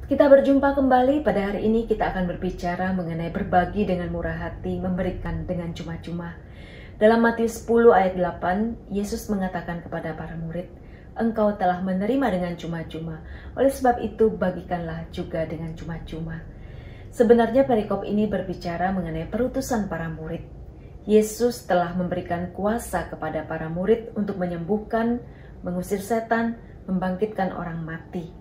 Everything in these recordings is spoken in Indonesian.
Kita berjumpa kembali. Pada hari ini kita akan berbicara mengenai berbagi dengan murah hati, memberikan dengan cuma-cuma. Dalam Matius 10 ayat 8, Yesus mengatakan kepada para murid, "Engkau telah menerima dengan cuma-cuma, oleh sebab itu bagikanlah juga dengan cuma-cuma." Sebenarnya perikop ini berbicara mengenai perutusan para murid. Yesus telah memberikan kuasa kepada para murid untuk menyembuhkan, mengusir setan, membangkitkan orang mati.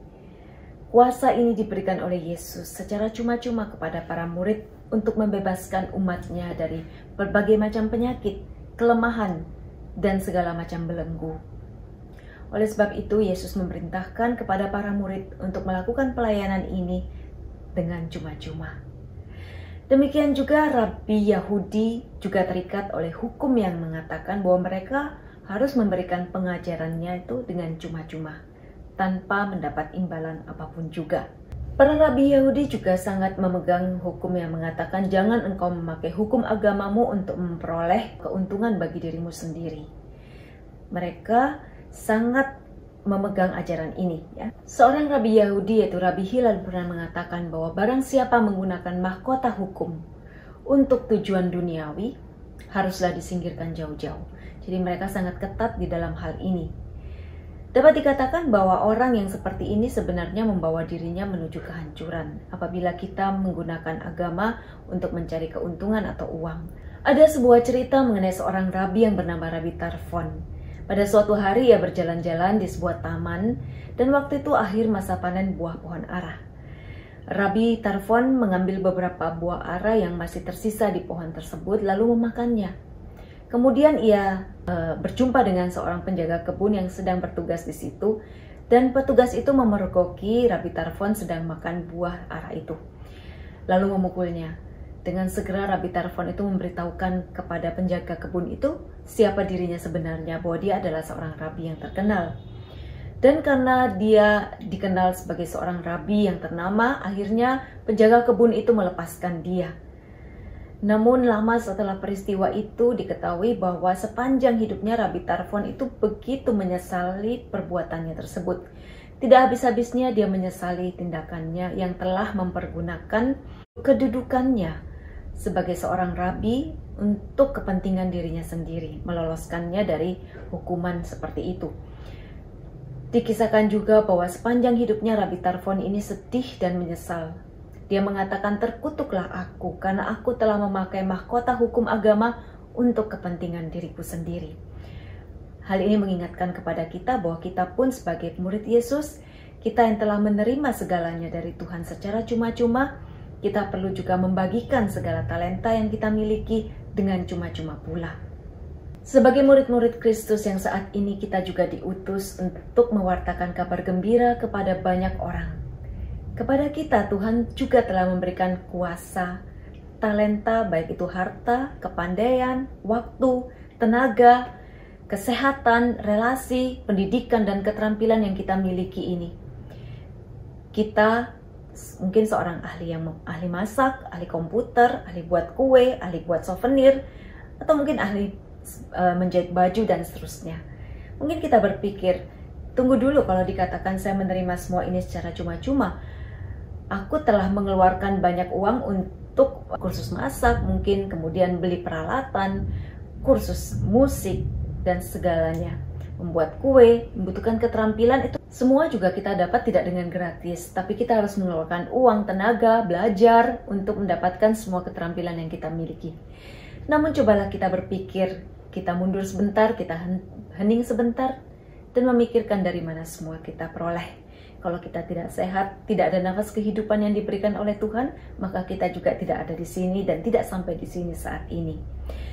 Kuasa ini diberikan oleh Yesus secara cuma-cuma kepada para murid untuk membebaskan umatnya dari berbagai macam penyakit, kelemahan, dan segala macam belenggu. Oleh sebab itu, Yesus memerintahkan kepada para murid untuk melakukan pelayanan ini dengan cuma-cuma. Demikian juga Rabi Yahudi juga terikat oleh hukum yang mengatakan bahwa mereka harus memberikan pengajarannya itu dengan cuma-cuma, tanpa mendapat imbalan apapun juga. Para Rabi Yahudi juga sangat memegang hukum yang mengatakan jangan engkau memakai hukum agamamu untuk memperoleh keuntungan bagi dirimu sendiri. Mereka sangat memegang ajaran ini. Seorang Rabi Yahudi yaitu Rabi Hilal pernah mengatakan bahwa barang siapa menggunakan mahkota hukum untuk tujuan duniawi, haruslah disingkirkan jauh-jauh. Jadi mereka sangat ketat di dalam hal ini. Dapat dikatakan bahwa orang yang seperti ini sebenarnya membawa dirinya menuju kehancuran apabila kita menggunakan agama untuk mencari keuntungan atau uang. Ada sebuah cerita mengenai seorang rabi yang bernama Rabi Tarfon. Pada suatu hari ia berjalan-jalan di sebuah taman dan waktu itu akhir masa panen buah pohon ara. Rabi Tarfon mengambil beberapa buah ara yang masih tersisa di pohon tersebut lalu memakannya. Kemudian ia berjumpa dengan seorang penjaga kebun yang sedang bertugas di situ, dan petugas itu memergoki Rabi Tarfon sedang makan buah ara itu, lalu memukulnya. Dengan segera Rabi Tarfon itu memberitahukan kepada penjaga kebun itu siapa dirinya sebenarnya, bahwa dia adalah seorang rabi yang terkenal. Dan karena dia dikenal sebagai seorang rabi yang ternama, akhirnya penjaga kebun itu melepaskan dia. Namun lama setelah peristiwa itu diketahui bahwa sepanjang hidupnya Rabi Tarfon itu begitu menyesali perbuatannya tersebut. Tidak habis-habisnya dia menyesali tindakannya yang telah mempergunakan kedudukannya sebagai seorang rabi untuk kepentingan dirinya sendiri, meloloskannya dari hukuman seperti itu. Dikisahkan juga bahwa sepanjang hidupnya Rabi Tarfon ini sedih dan menyesal. Dia mengatakan, "Terkutuklah aku karena aku telah memakai mahkota hukum agama untuk kepentingan diriku sendiri." Hal ini mengingatkan kepada kita bahwa kita pun sebagai murid Yesus, kita yang telah menerima segalanya dari Tuhan secara cuma-cuma, kita perlu juga membagikan segala talenta yang kita miliki dengan cuma-cuma pula. Sebagai murid-murid Kristus yang saat ini kita juga diutus untuk mewartakan kabar gembira kepada banyak orang. Kepada kita Tuhan juga telah memberikan kuasa, talenta, baik itu harta, kepandaian, waktu, tenaga, kesehatan, relasi, pendidikan, dan keterampilan yang kita miliki ini. Kita mungkin seorang ahli masak, ahli komputer, ahli buat kue, ahli buat souvenir, atau mungkin ahli menjahit baju dan seterusnya. Mungkin kita berpikir, tunggu dulu, kalau dikatakan saya menerima semua ini secara cuma-cuma, aku telah mengeluarkan banyak uang untuk kursus masak, mungkin kemudian beli peralatan, kursus musik, dan segalanya. Membuat kue, membutuhkan keterampilan, itu semua juga kita dapat tidak dengan gratis. Tapi kita harus mengeluarkan uang, tenaga, belajar untuk mendapatkan semua keterampilan yang kita miliki. Namun cobalah kita berpikir, kita mundur sebentar, kita hening sebentar, dan memikirkan dari mana semua kita peroleh. Kalau kita tidak sehat, tidak ada nafas kehidupan yang diberikan oleh Tuhan, maka kita juga tidak ada di sini dan tidak sampai di sini saat ini.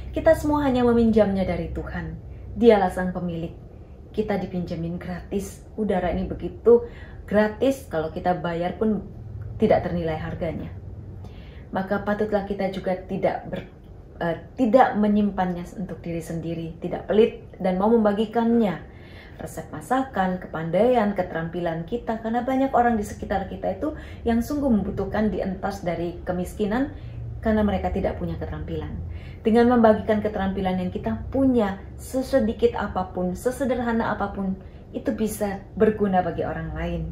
Kita semua hanya meminjamnya dari Tuhan. Dialah sang pemilik. Kita dipinjemin gratis. Udara ini begitu gratis, kalau kita bayar pun tidak ternilai harganya. Maka patutlah kita juga tidak menyimpannya untuk diri sendiri, tidak pelit dan mau membagikannya. Resep masakan, kepandaian, keterampilan kita, karena banyak orang di sekitar kita itu yang sungguh membutuhkan dientas dari kemiskinan karena mereka tidak punya keterampilan. Dengan membagikan keterampilan yang kita punya, sesedikit apapun, sesederhana apapun, itu bisa berguna bagi orang lain.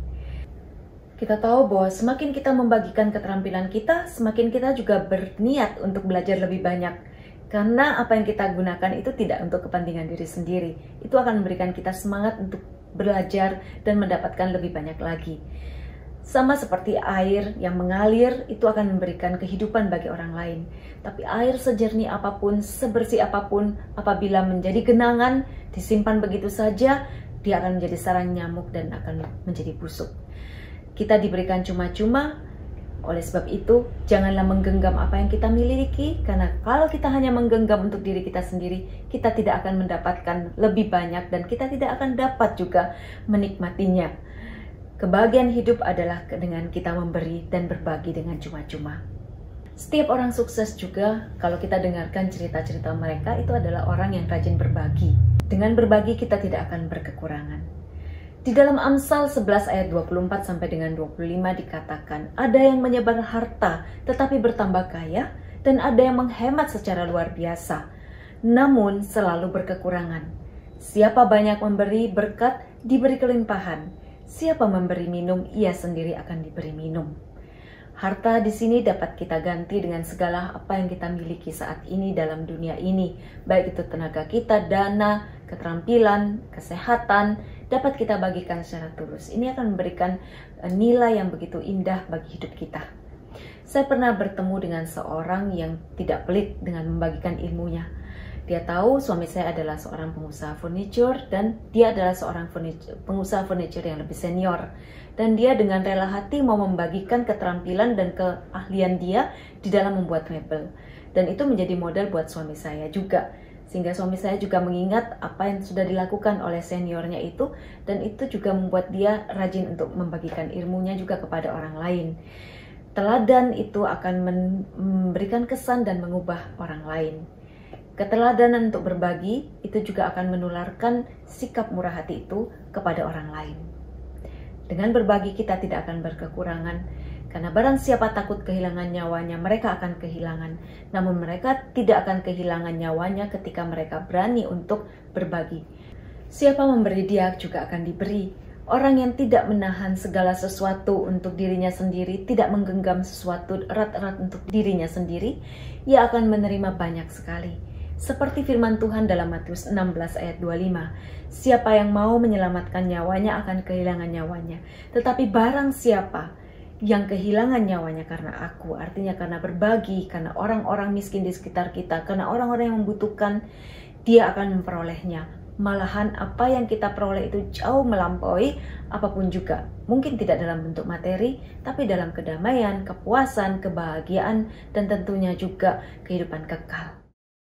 Kita tahu bahwa semakin kita membagikan keterampilan kita, semakin kita juga berniat untuk belajar lebih banyak. Karena apa yang kita gunakan itu tidak untuk kepentingan diri sendiri. Itu akan memberikan kita semangat untuk belajar dan mendapatkan lebih banyak lagi. Sama seperti air yang mengalir, itu akan memberikan kehidupan bagi orang lain. Tapi air sejernih apapun, sebersih apapun, apabila menjadi genangan, disimpan begitu saja, dia akan menjadi sarang nyamuk dan akan menjadi busuk. Kita diberikan cuma-cuma, oleh sebab itu janganlah menggenggam apa yang kita miliki, karena kalau kita hanya menggenggam untuk diri kita sendiri, kita tidak akan mendapatkan lebih banyak dan kita tidak akan dapat juga menikmatinya. Kebahagiaan hidup adalah dengan kita memberi dan berbagi dengan cuma-cuma. Setiap orang sukses juga, kalau kita dengarkan cerita-cerita mereka, itu adalah orang yang rajin berbagi. Dengan berbagi kita tidak akan berkekurangan. Di dalam Amsal 11 ayat 24 sampai dengan 25 dikatakan, ada yang menyebar harta tetapi bertambah kaya, dan ada yang menghemat secara luar biasa, namun selalu berkekurangan. Siapa banyak memberi berkat, diberi kelimpahan. Siapa memberi minum, ia sendiri akan diberi minum. Harta di sini dapat kita ganti dengan segala apa yang kita miliki saat ini dalam dunia ini, baik itu tenaga kita, dana, keterampilan, kesehatan, dapat kita bagikan secara tulus. Ini akan memberikan nilai yang begitu indah bagi hidup kita. Saya pernah bertemu dengan seorang yang tidak pelit dengan membagikan ilmunya. Dia tahu suami saya adalah seorang pengusaha furniture dan dia adalah seorang pengusaha furniture yang lebih senior. Dan dia dengan rela hati mau membagikan keterampilan dan keahlian dia di dalam membuat mebel. Dan itu menjadi modal buat suami saya juga. Sehingga suami saya juga mengingat apa yang sudah dilakukan oleh seniornya itu, dan itu juga membuat dia rajin untuk membagikan ilmunya juga kepada orang lain. Teladan itu akan memberikan kesan dan mengubah orang lain. Keteladanan untuk berbagi itu juga akan menularkan sikap murah hati itu kepada orang lain. Dengan berbagi kita tidak akan berkekurangan, karena barang siapa takut kehilangan nyawanya, mereka akan kehilangan. Namun mereka tidak akan kehilangan nyawanya ketika mereka berani untuk berbagi. Siapa memberi dia juga akan diberi. Orang yang tidak menahan segala sesuatu untuk dirinya sendiri, tidak menggenggam sesuatu erat-erat untuk dirinya sendiri, ia akan menerima banyak sekali. Seperti firman Tuhan dalam Matius 16 ayat 25, siapa yang mau menyelamatkan nyawanya akan kehilangan nyawanya. Tetapi barang siapa yang kehilangan nyawanya karena aku, artinya karena berbagi, karena orang-orang miskin di sekitar kita, karena orang-orang yang membutuhkan, dia akan memperolehnya. Malahan apa yang kita peroleh itu jauh melampaui apapun juga. Mungkin tidak dalam bentuk materi, tapi dalam kedamaian, kepuasan, kebahagiaan, dan tentunya juga kehidupan kekal.